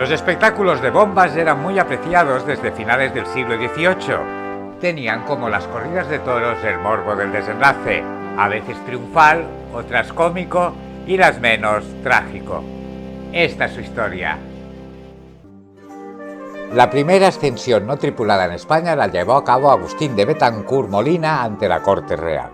Los espectáculos de bombas eran muy apreciados desde finales del siglo XVIII. Tenían, como las corridas de toros, el morbo del desenlace, a veces triunfal, otras cómico y las menos trágico. Esta es su historia. La primera ascensión no tripulada en España la llevó a cabo Agustín de Betancourt Molina ante la corte real.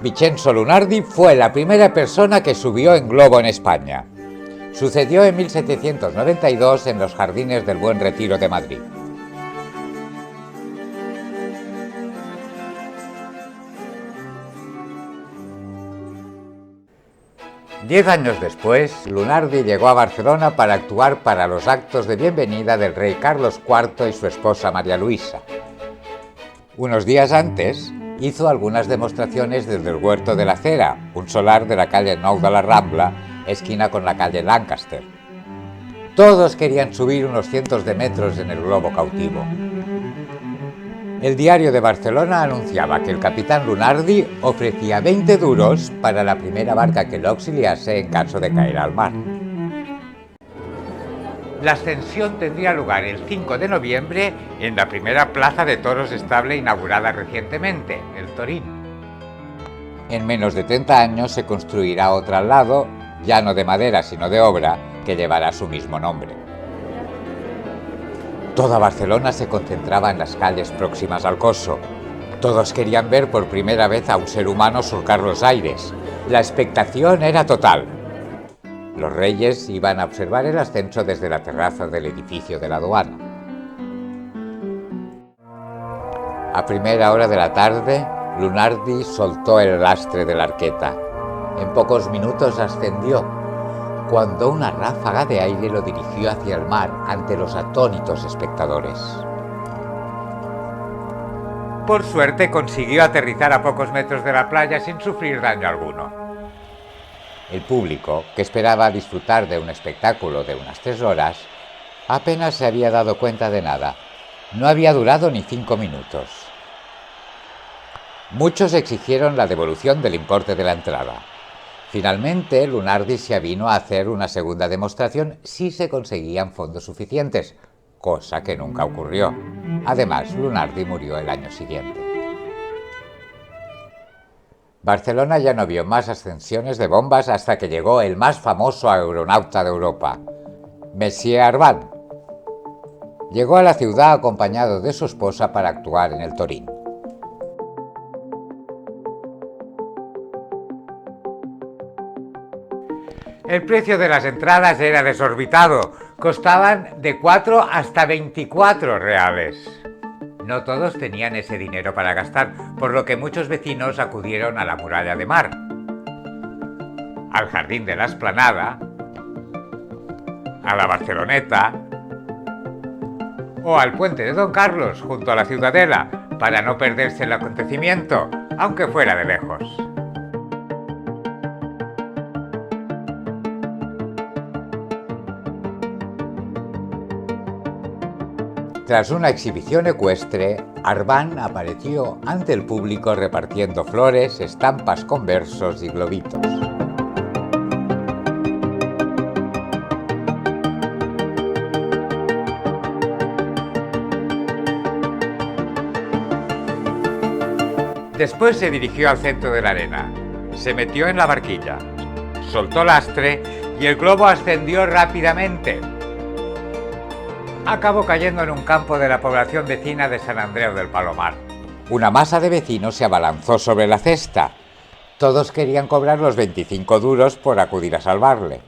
Vincenzo Lunardi fue la primera persona que subió en globo en España. Sucedió en 1792 en los Jardines del Buen Retiro de Madrid. Diez años después, Lunardi llegó a Barcelona para actuar para los actos de bienvenida del rey Carlos IV y su esposa María Luisa. Unos días antes, hizo algunas demostraciones desde el Huerto de la Cera, un solar de la calle Nou de la Rambla, esquina con la calle Lancaster. Todos querían subir unos cientos de metros en el globo cautivo. El Diario de Barcelona anunciaba que el capitán Lunardi ofrecía 20 duros para la primera barca que lo auxiliase en caso de caer al mar. La ascensión tendría lugar el 5 de noviembre en la primera plaza de toros estable inaugurada recientemente, el Torín. En menos de 30 años se construirá otra al lado, ya no de madera sino de obra, que llevará su mismo nombre. Toda Barcelona se concentraba en las calles próximas al coso. Todos querían ver por primera vez a un ser humano surcar los aires. La expectación era total. Los reyes iban a observar el ascenso desde la terraza del edificio de la aduana. A primera hora de la tarde, Lunardi soltó el lastre de la arqueta. En pocos minutos ascendió, cuando una ráfaga de aire lo dirigió hacia el mar ante los atónitos espectadores. Por suerte consiguió aterrizar a pocos metros de la playa sin sufrir daño alguno. El público, que esperaba disfrutar de un espectáculo de unas 3 horas, apenas se había dado cuenta de nada. No había durado ni 5 minutos. Muchos exigieron la devolución del importe de la entrada. Finalmente, Lunardi se avino a hacer una segunda demostración si se conseguían fondos suficientes, cosa que nunca ocurrió. Además, Lunardi murió el año siguiente. Barcelona ya no vio más ascensiones de bombas hasta que llegó el más famoso aeronauta de Europa, Messier Arban. Llegó a la ciudad acompañado de su esposa para actuar en el Torín. El precio de las entradas era desorbitado, costaban de 4 hasta 24 reales. No todos tenían ese dinero para gastar, por lo que muchos vecinos acudieron a la Muralla de Mar, al Jardín de la Esplanada, a la Barceloneta o al Puente de Don Carlos junto a la Ciudadela, para no perderse el acontecimiento, aunque fuera de lejos. Tras una exhibición ecuestre, Arban apareció ante el público repartiendo flores, estampas con versos y globitos. Después se dirigió al centro de la arena, se metió en la barquilla, soltó lastre y el globo ascendió rápidamente. Acabó cayendo en un campo de la población vecina de San Andreu del Palomar. Una masa de vecinos se abalanzó sobre la cesta. Todos querían cobrar los 25 duros por acudir a salvarle.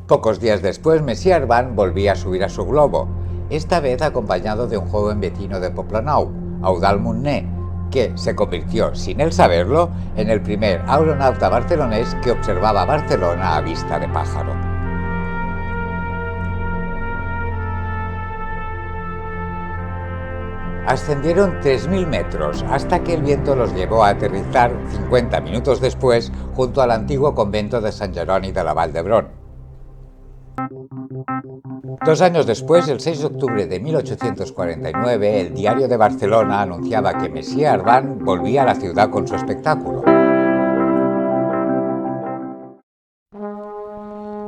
Pocos días después, Messier Arban volvía a subir a su globo, esta vez acompañado de un joven vecino de Poblenou, Eudald Munné, que se convirtió, sin él saberlo, en el primer aeronauta barcelonés que observaba Barcelona a vista de pájaro. Ascendieron 3.000 metros hasta que el viento los llevó a aterrizar 50 minutos después junto al antiguo convento de Sant Jeroni de la Vall d'Hebron. 2 años después, el 6 de octubre de 1849, el Diario de Barcelona anunciaba que Messier Arban volvía a la ciudad con su espectáculo.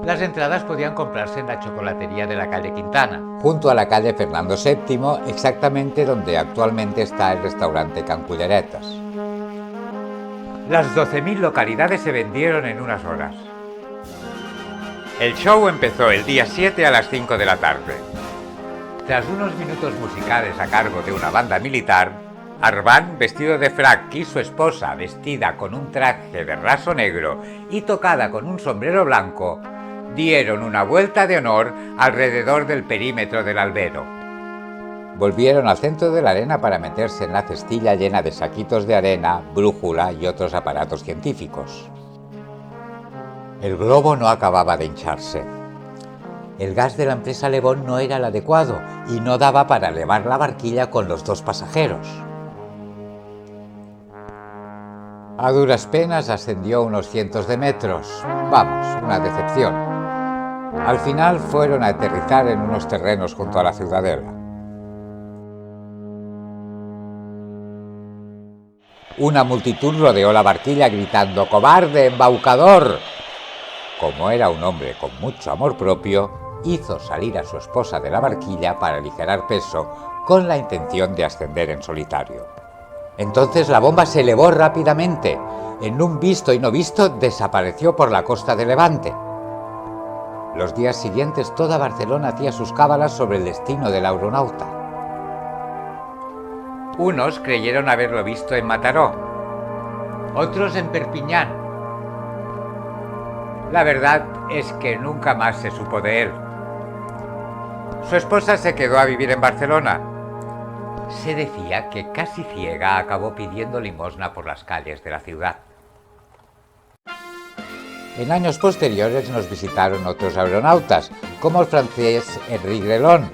Las entradas podían comprarse en la chocolatería de la calle Quintana, junto a la calle Fernando VII, exactamente donde actualmente está el restaurante Can Culleretas. Las 12.000 localidades se vendieron en unas horas. El show empezó el día 7 a las 5 de la tarde. Tras unos minutos musicales a cargo de una banda militar, Arban, vestido de frac, y su esposa, vestida con un traje de raso negro y tocada con un sombrero blanco, dieron una vuelta de honor alrededor del perímetro del albero. Volvieron al centro de la arena para meterse en la cestilla llena de saquitos de arena, brújula y otros aparatos científicos. El globo no acababa de hincharse. El gas de la empresa Lebón no era el adecuado y no daba para elevar la barquilla con los 2 pasajeros. A duras penas ascendió unos cientos de metros. Vamos, una decepción. Al final fueron a aterrizar en unos terrenos junto a la ciudadela. Una multitud rodeó la barquilla gritando «¡Cobarde, embaucador!». Como era un hombre con mucho amor propio, hizo salir a su esposa de la barquilla para aligerar peso con la intención de ascender en solitario. Entonces la bomba se elevó rápidamente. En un visto y no visto desapareció por la costa de Levante. Los días siguientes toda Barcelona hacía sus cábalas sobre el destino del aeronauta. Unos creyeron haberlo visto en Mataró, otros en Perpiñán. La verdad es que nunca más se supo de él. Su esposa se quedó a vivir en Barcelona. Se decía que casi ciega acabó pidiendo limosna por las calles de la ciudad. En años posteriores nos visitaron otros aeronautas, como el francés Henri Grelon.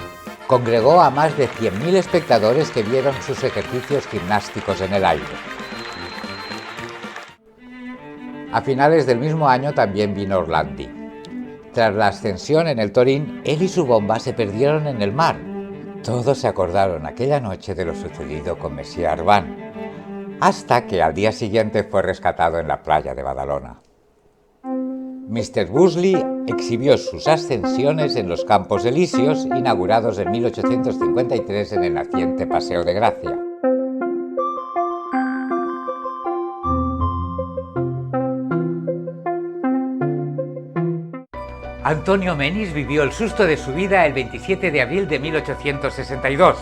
Congregó a más de 100.000 espectadores que vieron sus ejercicios gimnásticos en el aire. A finales del mismo año también vino Orlandi. Tras la ascensión en el Torín, él y su bomba se perdieron en el mar. Todos se acordaron aquella noche de lo sucedido con Monsieur Arban, hasta que al día siguiente fue rescatado en la playa de Badalona. Mr. Worsley exhibió sus ascensiones en los Campos Elíseos, inaugurados en 1853 en el naciente Paseo de Gracia. Antonio Menis vivió el susto de su vida el 27 de abril de 1862.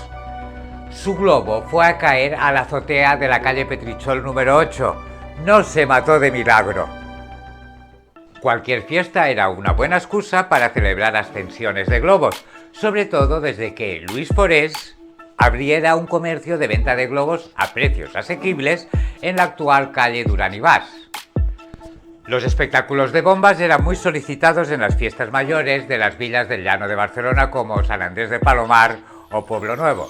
Su globo fue a caer a la azotea de la calle Petrichol número 8. No se mató de milagro. Cualquier fiesta era una buena excusa para celebrar ascensiones de globos, sobre todo desde que Luis Forés abriera un comercio de venta de globos a precios asequibles en la actual calle Durán y Bas. Los espectáculos de bombas eran muy solicitados en las fiestas mayores de las villas del Llano de Barcelona como San Andrés de Palomar o Pueblo Nuevo.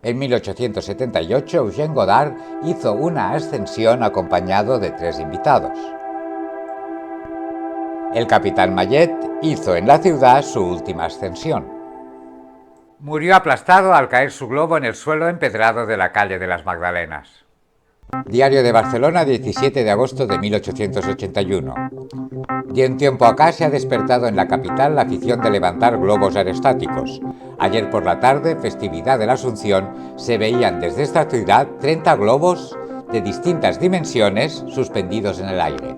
En 1878, Eugène Godard hizo una ascensión acompañado de 3 invitados. El capitán Mayet hizo en la ciudad su última ascensión. Murió aplastado al caer su globo en el suelo empedrado de la calle de las Magdalenas. Diario de Barcelona, 17 de agosto de 1881. De un tiempo acá se ha despertado en la capital la afición de levantar globos aerostáticos. Ayer por la tarde, festividad de la Asunción, se veían desde esta ciudad 30 globos de distintas dimensiones suspendidos en el aire.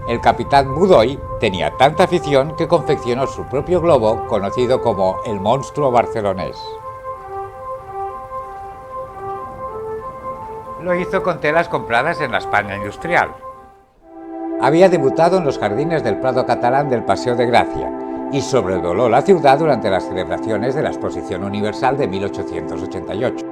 El capitán Godoy tenía tanta afición que confeccionó su propio globo, conocido como el monstruo barcelonés. Lo hizo con telas compradas en la España industrial. Había debutado en los jardines del Prado catalán del Paseo de Gracia y sobrevoló la ciudad durante las celebraciones de la Exposición Universal de 1888.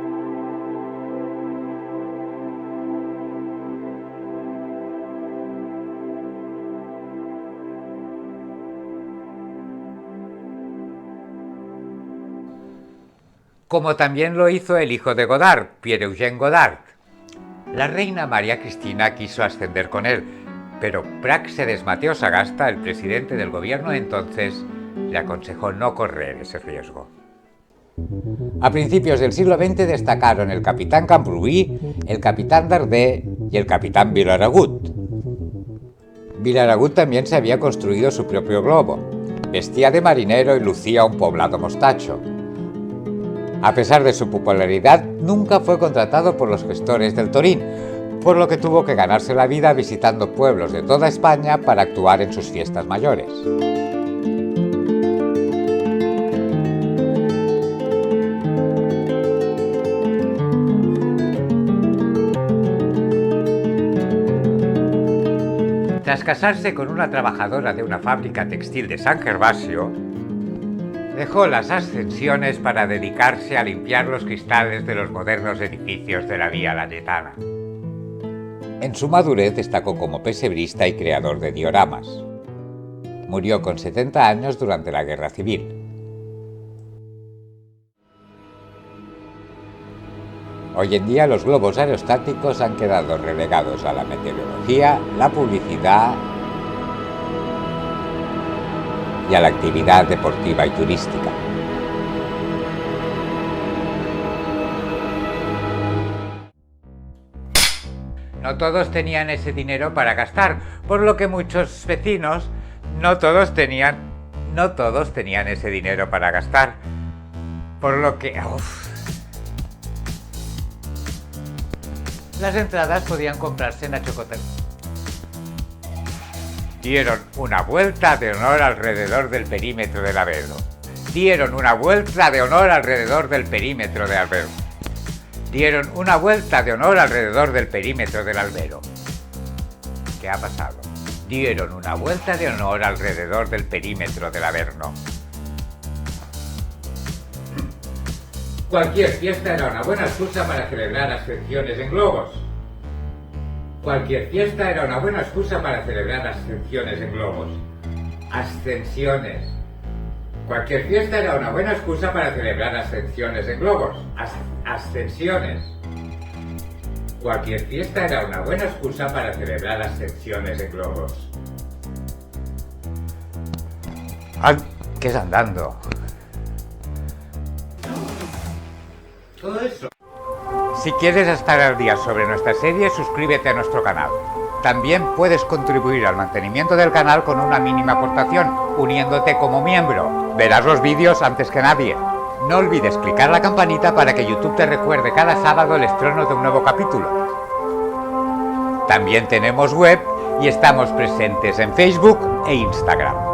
como también lo hizo el hijo de Godard, Pierre-Eugène Godard. La reina María Cristina quiso ascender con él, pero Práxedes Mateo Sagasta, el presidente del gobierno entonces, le aconsejó no correr ese riesgo. A principios del siglo XX destacaron el capitán Cambrubí, el capitán Dardet y el capitán Vilaragut. Vilaragut también se había construido su propio globo, vestía de marinero y lucía un poblado mostacho. A pesar de su popularidad, nunca fue contratado por los gestores del Torín, por lo que tuvo que ganarse la vida visitando pueblos de toda España para actuar en sus fiestas mayores. Tras casarse con una trabajadora de una fábrica textil de San Gervasio, dejó las ascensiones para dedicarse a limpiar los cristales de los modernos edificios de la Vía Layetana. En su madurez destacó como pesebrista y creador de dioramas. Murió con 70 años durante la Guerra Civil. Hoy en día los globos aerostáticos han quedado relegados a la meteorología, la publicidad y a la actividad deportiva y turística. No todos tenían ese dinero para gastar, por lo que muchos vecinos, no todos tenían ese dinero para gastar, por lo que... Las entradas podían comprarse en la Chocotel. Dieron una vuelta de honor alrededor del perímetro del Albero. Dieron una vuelta de honor alrededor del perímetro de Albero. Dieron una vuelta de honor alrededor del perímetro del Albero. ¿Qué ha pasado? Dieron una vuelta de honor alrededor del perímetro del Averno. Cualquier fiesta era una buena excusa para celebrar ascensiones en globos. Cualquier fiesta era una buena excusa para celebrar ascensiones en globos. Ascensiones. Cualquier fiesta era una buena excusa para celebrar ascensiones en globos. Ascensiones. Cualquier fiesta era una buena excusa para celebrar ascensiones en globos. ¿Qué es andando? Todo eso. Si quieres estar al día sobre nuestra serie, suscríbete a nuestro canal. También puedes contribuir al mantenimiento del canal con una mínima aportación, uniéndote como miembro. Verás los vídeos antes que nadie. No olvides clicar la campanita para que YouTube te recuerde cada sábado el estreno de un nuevo capítulo. También tenemos web y estamos presentes en Facebook e Instagram.